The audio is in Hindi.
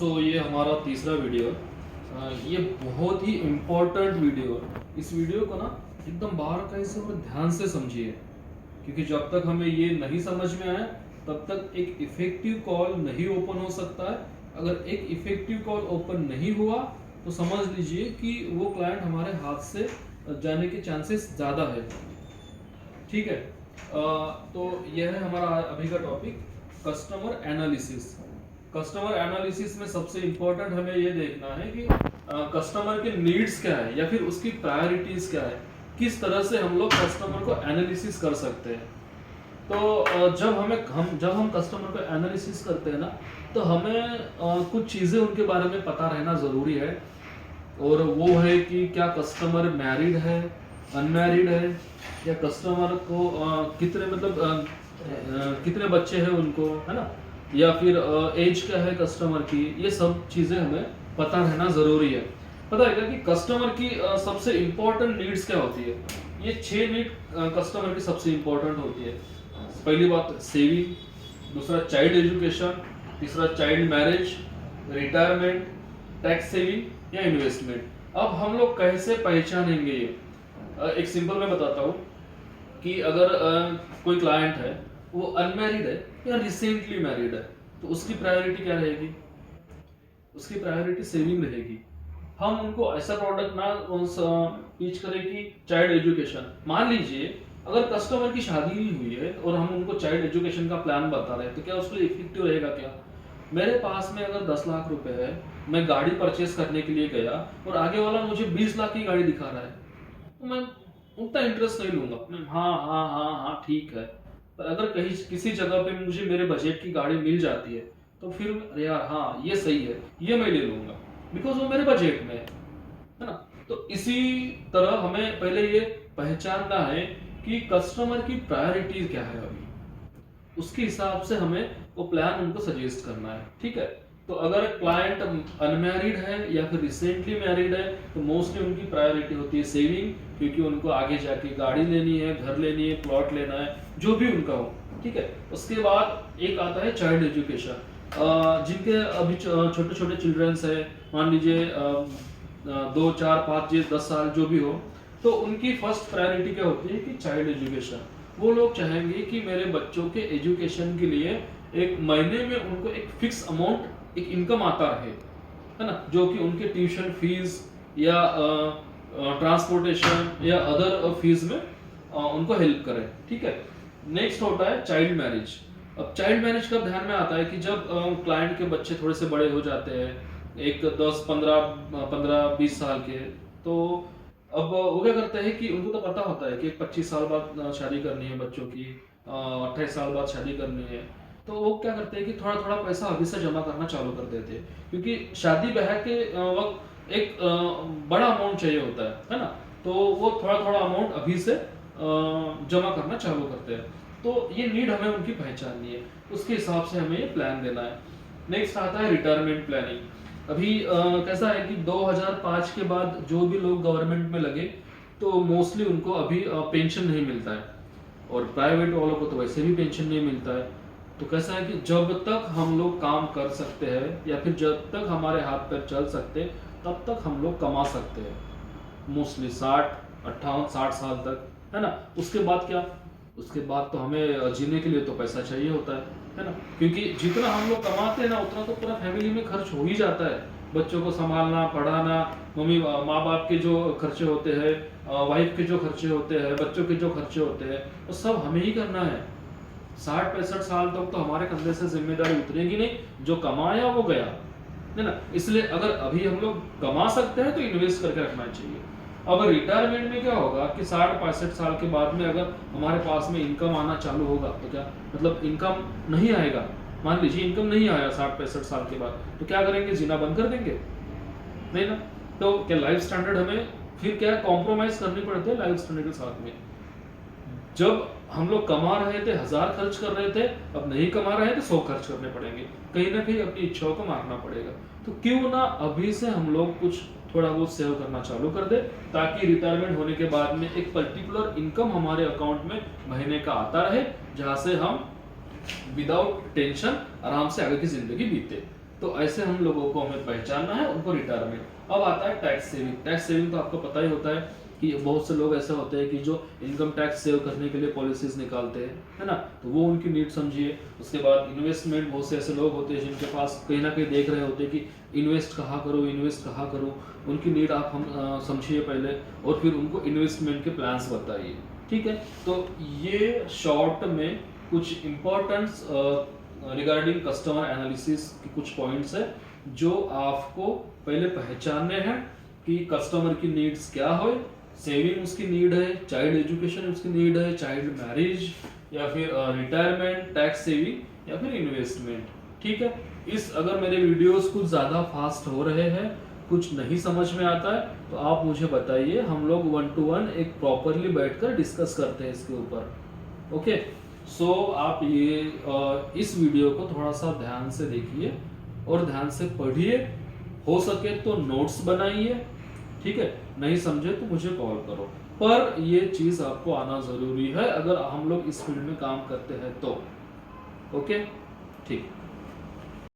ये हमारा तीसरा वीडियो ये बहुत ही इम्पोर्टेंट वीडियो है। इस वीडियो को ना एकदम बारीकाई से और ध्यान से समझिए, क्योंकि जब तक हमें ये नहीं समझ में आए तब तक एक इफेक्टिव कॉल नहीं ओपन हो सकता है। अगर एक इफेक्टिव कॉल ओपन नहीं हुआ तो समझ लीजिए कि वो क्लाइंट हमारे हाथ से जाने के चांसेस ज़्यादा है। ठीक है। तो यह है हमारा अभी का topic, customer analysis. Customer analysis में सबसे इम्पोर्टेंट हमें ये देखना है कि कस्टमर के नीड्स क्या है या फिर उसकी प्रायोरिटीज क्या है, किस तरह से हम लोग कस्टमर को एनालिसिस कर सकते हैं। तो जब हम कस्टमर को एनालिसिस करते हैं ना, तो हमें कुछ चीज़ें उनके बारे में पता रहना ज़रूरी है। और वो है कि क्या कस्टमर मैरिड है, अनमैरिड है, या कस्टमर को कितने बच्चे हैं उनको, है ना, या फिर एज क्या है कस्टमर की। ये सब चीज़ें हमें पता रहना ज़रूरी है। पता है क्या कि कस्टमर की सबसे इम्पोर्टेंट नीड्स क्या होती है। ये 6 नीड कस्टमर की सबसे इम्पोर्टेंट होती है। पहली बात सेविंग, दूसरा चाइल्ड एजुकेशन, तीसरा child marriage, retirement, tax saving या इन्वेस्टमेंट। अब हम लोग कैसे पहचानेंगे ये? एक सिंपल मैं बताता हूँ कि अगर कोई क्लाइंट है, वो अनमैरिड है या रिसेंटली मैरिड है, तो उसकी प्रायोरिटी क्या रहेगी? उसकी प्रायोरिटी सेविंग रहेगी। हम उनको ऐसा प्रोडक्ट ना पिच करें कि चाइल्ड एजुकेशन। मान लीजिए अगर कस्टमर की शादी नहीं हुई है और हम उनको चाइल्ड एजुकेशन का प्लान बता रहे हैं, तो क्या उसके लिए इफेक्टिव रहेगा? क्या मेरे पास में अगर 10 लाख रुपए है, मैं गाड़ी परचेस करने के लिए गया और आगे वाला मुझे 20 लाख की गाड़ी दिखा रहा है, तो मैं उतना इंटरेस्ट नहीं लूंगा। हाँ हाँ हाँ हाँ ठीक है। पर अगर कहीं किसी जगह पे मुझे मेरे बजट की गाड़ी मिल जाती है, तो फिर यार हाँ ये सही है, ये मैं ले लूंगा, बिकॉज वो मेरे बजट में है ना। तो इसी तरह हमें पहले ये पहचानना है कि कस्टमर की प्रायोरिटी क्या है अभी, उसके हिसाब से हमें वो प्लान उनको सजेस्ट करना है। ठीक है। तो अगर क्लाइंट अनमैरिड है या फिर रिसेंटली मैरिड है, तो मोस्टली उनकी प्रायोरिटी होती है सेविंग, क्योंकि उनको आगे जाके गाड़ी लेनी है, घर लेनी है, प्लॉट लेना है, जो भी उनका हो। ठीक है। उसके बाद एक आता है चाइल्ड एजुकेशन। जिनके अभी छोटे छोटे चिल्ड्रंस है, मान लीजिए 2 4 5 10 साल जो भी हो, तो उनकी फर्स्ट प्रायोरिटी क्या होती है कि चाइल्ड एजुकेशन। वो लोग चाहेंगे कि मेरे बच्चों के एजुकेशन के लिए एक महीने में उनको एक फिक्स अमाउंट, एक इनकम आता रहे, है ना, जो कि उनके ट्यूशन फीस या ट्रांसपोर्टेशन या अदर फीस में उनको हेल्प करे। ठीक है। नेक्स्ट होता है चाइल्ड मैरिज। अब चाइल्ड मैरिज कब ध्यान में आता है कि जब क्लाइंट के बच्चे थोड़े से बड़े हो जाते हैं, एक 10 15 20 साल के, तो अब वो क्या करते हैं कि उनको तो पता होता है कि 25 साल बाद शादी करनी है बच्चों की, 28 साल बाद शादी करनी है। तो वो क्या करते हैं कि थोड़ा थोड़ा पैसा अभी से जमा करना चालू कर देते हैं, क्योंकि शादी ब्याह के वक्त एक बड़ा अमाउंट चाहिए होता है ना। तो वो थोड़ा थोड़ा अमाउंट अभी से जमा करना चालू करते हैं। तो ये नीड हमें उनकी पहचाननी है, उसके हिसाब से हमें ये प्लान देना है। नेक्स्ट आता है रिटायरमेंट प्लानिंग। अभी कैसा है कि 2005 के बाद जो भी लोग गवर्नमेंट में लगे, तो मोस्टली उनको अभी पेंशन नहीं मिलता है, और प्राइवेट वालों को तो वैसे भी पेंशन नहीं मिलता है। तो कैसा है कि जब तक हम लोग काम कर सकते हैं या फिर जब तक हमारे हाथ पैर चल सकते हैं, तब तक हम लोग कमा सकते हैं, मोस्टली 60 58 60 साल तक, है ना। उसके बाद क्या? उसके बाद तो हमें जीने के लिए तो पैसा चाहिए होता है ना, क्योंकि जितना हम लोग कमाते हैं ना, उतना तो पूरा फैमिली में खर्च हो ही जाता है। बच्चों को संभालना, पढ़ाना, माँ बाप के जो खर्चे होते हैं, वाइफ के जो खर्चे होते हैं, बच्चों के जो खर्चे होते हैं, वो सब हमें ही करना है। 60 65 साल तक तो हमारे कंधे से जिम्मेदारी उतरेगी नहीं, जो कमाया वो गया, है ना। इसलिए अगर अभी हम लोग कमा सकते हैं तो इन्वेस्ट करके रखना चाहिए। अब रिटायरमेंट में क्या होगा कि 60 65 साल के बाद में अगर हमारे पास में इनकम आना चालू होगा, तो क्या मतलब इनकम नहीं आएगा, मान लीजिए इनकम नहीं आया 60 65 साल के बाद, तो क्या करेंगे? जीना बंद कर देंगे? नहीं ना। तो क्या लाइफ स्टैंडर्ड हमें फिर क्या कॉम्प्रोमाइज करनी पड़ती है लाइफ स्टैंडर्ड के साथ में। जब हम लोग कमा रहे थे 1000 खर्च कर रहे थे, अब नहीं कमा रहे हैं तो 100 खर्च करने पड़ेंगे, कहीं ना कहीं अपनी इच्छाओं को मारना पड़ेगा। तो क्यों ना अभी से हम लोग कुछ थोड़ा बहुत सेव करना चालू कर दे, ताकि रिटायरमेंट होने के बाद में एक पर्टिकुलर इनकम हमारे अकाउंट में महीने का आता रहे, जहां से हम विदाउट टेंशन आराम से आगे की जिंदगी बीते। तो ऐसे हम लोगों को हमें पहचानना है उनको रिटायरमेंट। अब आता है टैक्स सेविंग। टैक्स सेविंग तो आपको पता ही होता है कि बहुत से लोग ऐसे होते हैं कि जो इनकम टैक्स सेव करने के लिए पॉलिसीज निकालते हैं, है ना, तो वो उनकी नीड समझिए। उसके बाद इन्वेस्टमेंट, बहुत से ऐसे लोग होते हैं जिनके पास कहीं ना कहीं देख रहे होते हैं कि इन्वेस्ट कहाँ करूँ, इन्वेस्ट कहाँ करूँ, उनकी नीड आप हम समझिए पहले, और फिर उनको इन्वेस्टमेंट के प्लान्स बताइए। ठीक है, तो ये शॉर्ट में कुछ इम्पोर्टेंट्स रिगार्डिंग कस्टमर एनालिसिस के कुछ पॉइंट्स है जो आपको पहले पहचानने हैं कि कस्टमर की नीड्स क्या हो। सेविंग उसकी नीड है, चाइल्ड एजुकेशन उसकी नीड है, चाइल्ड मैरिज, या फिर रिटायरमेंट, टैक्स सेविंग, या फिर इन्वेस्टमेंट। ठीक है, इस अगर मेरे वीडियोस कुछ ज़्यादा फास्ट हो रहे हैं, कुछ नहीं समझ में आता है, तो आप मुझे बताइए, हम लोग 1 to 1 एक प्रॉपरली बैठकर डिस्कस करते हैं इसके ऊपर। ओके, सो आप ये इस वीडियो को थोड़ा सा ध्यान से देखिए और ध्यान से पढ़िए, हो सके तो नोट्स बनाइए। ठीक है, नहीं समझे तो मुझे कॉल करो, पर ये चीज़ आपको आना ज़रूरी है अगर हम लोग इस फील्ड में काम करते हैं तो। ओके, ठीक।